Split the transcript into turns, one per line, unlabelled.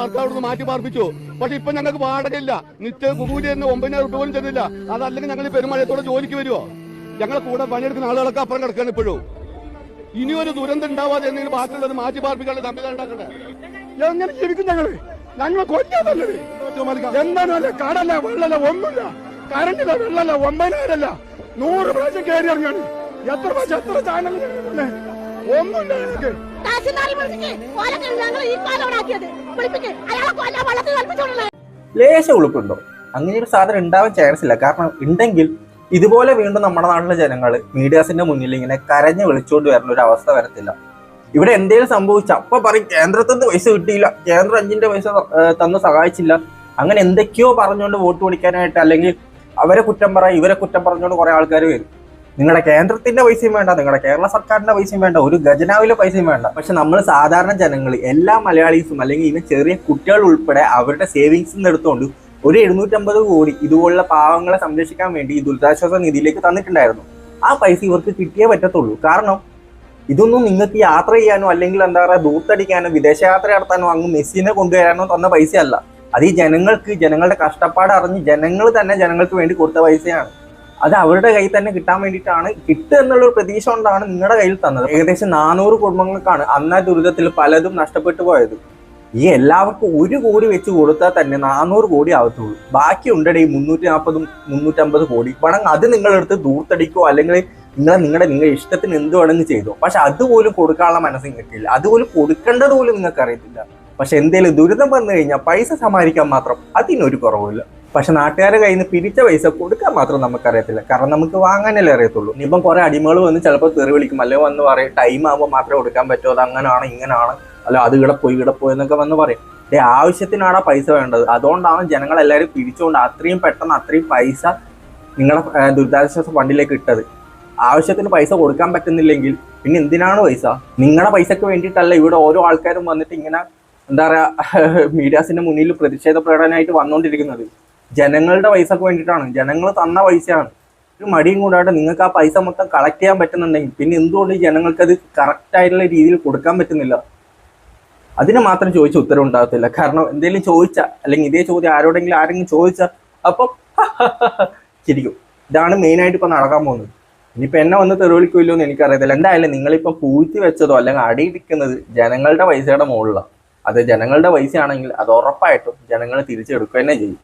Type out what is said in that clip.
സർക്കാർ മാറ്റി പാർപ്പിച്ചു. പക്ഷെ ഇപ്പൊ ഞങ്ങൾക്ക് വാടകയില്ല. നിത്യ കൂലി തന്നെ 9,000 രൂപ പോലും ചെന്നില്ല. അതല്ലെങ്കിൽ ഞങ്ങൾ പെരുമഴയത്തോടെ ജോലിക്ക് വരുമോ? ഞങ്ങളെ കൂടെ പണിയെടുക്കുന്ന ആളുകളൊക്കെ അപ്പുറം കിടക്കാണ് ഇപ്പോഴും. ഇനിയൊരു ദുരന്തം ഉണ്ടാവാതെ എന്തെങ്കിലും ബാക്കിയുള്ളത് മാറ്റി പാർപ്പിക്കാനുള്ള സംവിധാനം ഉണ്ടാക്കണ്ടേ? എങ്ങനെ ജീവിക്കും ഞങ്ങൾ കൊല്ലാതല്ലേ? എന്താണല്ല കടല്ല വെള്ളല്ല ഒന്നുമില്ല, കറണ്ടില്ല വെള്ളല്ല, 9,000 അല്ല 100 പ്രാവശ്യം കയറി ഇറങ്ങാണ്. എത്ര പ്രാവശ്യം എത്ര ചാനൽ ഒന്നുമില്ല.
ലേശ ഉളുപ്പുണ്ടോ? അങ്ങനെ ഒരു സാധനം ഉണ്ടാവാൻ ചാൻസ് ഇല്ല. കാരണം ഉണ്ടെങ്കിൽ ഇതുപോലെ വീണ്ടും നമ്മുടെ നാട്ടിലെ ജനങ്ങൾ മീഡിയാസിന്റെ മുന്നിൽ ഇങ്ങനെ കരഞ്ഞു വിളിച്ചുകൊണ്ട് വരുന്ന ഒരു അവസ്ഥ വരത്തില്ല. ഇവിടെ എന്തെങ്കിലും സംഭവിച്ച അപ്പൊ പറയും കേന്ദ്രത്തിൽ നിന്ന് പൈസ കിട്ടിയില്ല, കേന്ദ്രം 5ന്റെ പൈസ തന്ന് സഹായിച്ചില്ല, അങ്ങനെ എന്തൊക്കെയോ പറഞ്ഞുകൊണ്ട് വോട്ട് പിടിക്കാനായിട്ട് അല്ലെങ്കിൽ അവരെ കുറ്റം പറയാം ഇവരെ കുറ്റം പറഞ്ഞുകൊണ്ട് കുറെ ആൾക്കാർ വരും. നിങ്ങളുടെ കേന്ദ്രത്തിന്റെ പൈസയും വേണ്ട, നിങ്ങളുടെ കേരള സർക്കാരിന്റെ പൈസയും വേണ്ട, ഒരു ഖജനാവിലെ പൈസയും വേണ്ട. പക്ഷെ നമ്മൾ സാധാരണ ജനങ്ങൾ എല്ലാ മലയാളീസും അല്ലെങ്കിൽ ഇന്ന് ചെറിയ കുട്ടികൾ ഉൾപ്പെടെ അവരുടെ സേവിങ്സിൽ നിന്ന് എടുത്തുകൊണ്ട് ഒരു 750 കോടി ഇതുപോലുള്ള പാവങ്ങളെ സംരക്ഷിക്കാൻ വേണ്ടി ഈ ദുരിതാശ്വാസ നിധിയിലേക്ക് തന്നിട്ടുണ്ടായിരുന്നു. ആ പൈസ ഇവർക്ക് കിട്ടിയേ പറ്റത്തുള്ളൂ. കാരണം ഇതൊന്നും നിങ്ങൾക്ക് യാത്ര ചെയ്യാനോ അല്ലെങ്കിൽ എന്താ പറയുക ദൂർത്തടിക്കാനോ വിദേശയാത്ര നടത്താനോ അങ്ങ് മെസ്സിനെ കൊണ്ടുവരാനോ തന്ന പൈസയല്ല. അത് ഈ ജനങ്ങൾക്ക് ജനങ്ങളുടെ കഷ്ടപ്പാട് അറിഞ്ഞ് ജനങ്ങൾ തന്നെ ജനങ്ങൾക്ക് വേണ്ടി കൊടുത്ത പൈസയാണ്. അത് അവരുടെ കയ്യിൽ തന്നെ കിട്ടാൻ വേണ്ടിയിട്ടാണ്, കിട്ടുക എന്നുള്ളൊരു പ്രതീക്ഷ കൊണ്ടാണ് നിങ്ങളുടെ കയ്യിൽ തന്നത്. ഏകദേശം 400 കുടുംബങ്ങൾക്കാണ് അന്ന ദുരിതത്തിൽ പലതും നഷ്ടപ്പെട്ടു പോയത്. ഈ എല്ലാവർക്കും 1 കോടി വെച്ച് കൊടുത്താൽ തന്നെ 400 കോടി ആവത്തുള്ളൂ. ബാക്കി ഉണ്ടേ 340 350 കോടി വേണമെങ്കിൽ അത് നിങ്ങളെടുത്ത് ദൂർത്തടിക്കോ അല്ലെങ്കിൽ നിങ്ങളുടെ ഇഷ്ടത്തിന് എന്ത് വേണമെങ്കിൽ ചെയ്തോ. പക്ഷെ അതുപോലും കൊടുക്കാനുള്ള മനസ്സും കിട്ടിയില്ല. അതുപോലും കൊടുക്കേണ്ടത് പോലും നിങ്ങൾക്ക് അറിയത്തില്ല. പക്ഷെ എന്തെങ്കിലും ദുരിതം വന്നു കഴിഞ്ഞാൽ പൈസ സമാഹരിക്കാൻ മാത്രം അതിനൊരു കുറവില്ല. പക്ഷെ നാട്ടുകാരുടെ കയ്യിൽ നിന്ന് പിരിച്ച പൈസ കൊടുക്കാൻ മാത്രം നമുക്കറിയത്തില്ല. കാരണം നമുക്ക് വാങ്ങാനല്ലേ അറിയത്തുള്ളൂ. ഇനിയിപ്പം കുറെ അടിമകൾ വന്ന് ചിലപ്പോൾ തെറി വിളിക്കും, അല്ലെങ്കിൽ വന്ന് പറയും ടൈം ആകുമ്പോൾ മാത്രമേ കൊടുക്കാൻ പറ്റൂ, അത് അങ്ങനെയാണ് ഇങ്ങനെയാണ്, അല്ല അത് ഇവിടെ പോയി എന്നൊക്കെ വന്ന് പറയും. ആവശ്യത്തിനാണ് ആ പൈസ വേണ്ടത്. അതുകൊണ്ടാണ് ജനങ്ങളെല്ലാവരും പിരിച്ചുകൊണ്ട് അത്രയും പെട്ടെന്ന് അത്രയും പൈസ നിങ്ങളുടെ ദുരിതാശ്വാസ ഫണ്ടിലേക്ക് ഇട്ടത്. ആവശ്യത്തിന് പൈസ കൊടുക്കാൻ പറ്റുന്നില്ലെങ്കിൽ പിന്നെ എന്തിനാണ് പൈസ? നിങ്ങളുടെ പൈസക്ക് വേണ്ടിയിട്ടല്ല ഇവിടെ ഓരോ ആൾക്കാരും വന്നിട്ട് ഇങ്ങനെ എന്താ പറയാ മീഡിയാസിന്റെ മുന്നിൽ പ്രതിഷേധ പ്രകടനമായിട്ട് വന്നുകൊണ്ടിരിക്കുന്നത്. ജനങ്ങളുടെ പൈസക്ക് വേണ്ടിയിട്ടാണ്, ജനങ്ങൾ തന്ന പൈസയാണ്. ഒരു മടിയും കൂടാതെ നിങ്ങൾക്ക് ആ പൈസ മൊത്തം കളക്ട് ചെയ്യാൻ പറ്റുന്നുണ്ടെങ്കിൽ പിന്നെ എന്തുകൊണ്ട് ജനങ്ങൾക്ക് അത് കറക്റ്റ് ആയിട്ടുള്ള രീതിയിൽ കൊടുക്കാൻ പറ്റുന്നില്ല? അതിന് മാത്രം ചോദിച്ച ഉത്തരം ഉണ്ടാകത്തില്ല. കാരണം എന്തെങ്കിലും ചോദിച്ചാൽ അല്ലെങ്കിൽ ഇതേ ചോദ്യം ആരെങ്കിലും ചോദിച്ചാൽ അപ്പം ശരിക്കും ഇതാണ് മെയിനായിട്ട് ഇപ്പം നടക്കാൻ പോകുന്നത്. ഇനിയിപ്പോൾ എന്നെ വന്ന് തെരുവിളിക്കില്ലോ എന്ന് എനിക്കറിയത്തില്ല. എന്തായാലും നിങ്ങളിപ്പോൾ പൂഴ്ത്തി വെച്ചതോ അല്ലെങ്കിൽ അടിയിരിക്കുന്നത് ജനങ്ങളുടെ പൈസയുടെ മുകളിലാണ്. അത് ജനങ്ങളുടെ പൈസയാണെങ്കിൽ അത് ഉറപ്പായിട്ടും ജനങ്ങൾ തിരിച്ചെടുക്കുക തന്നെ ചെയ്യും.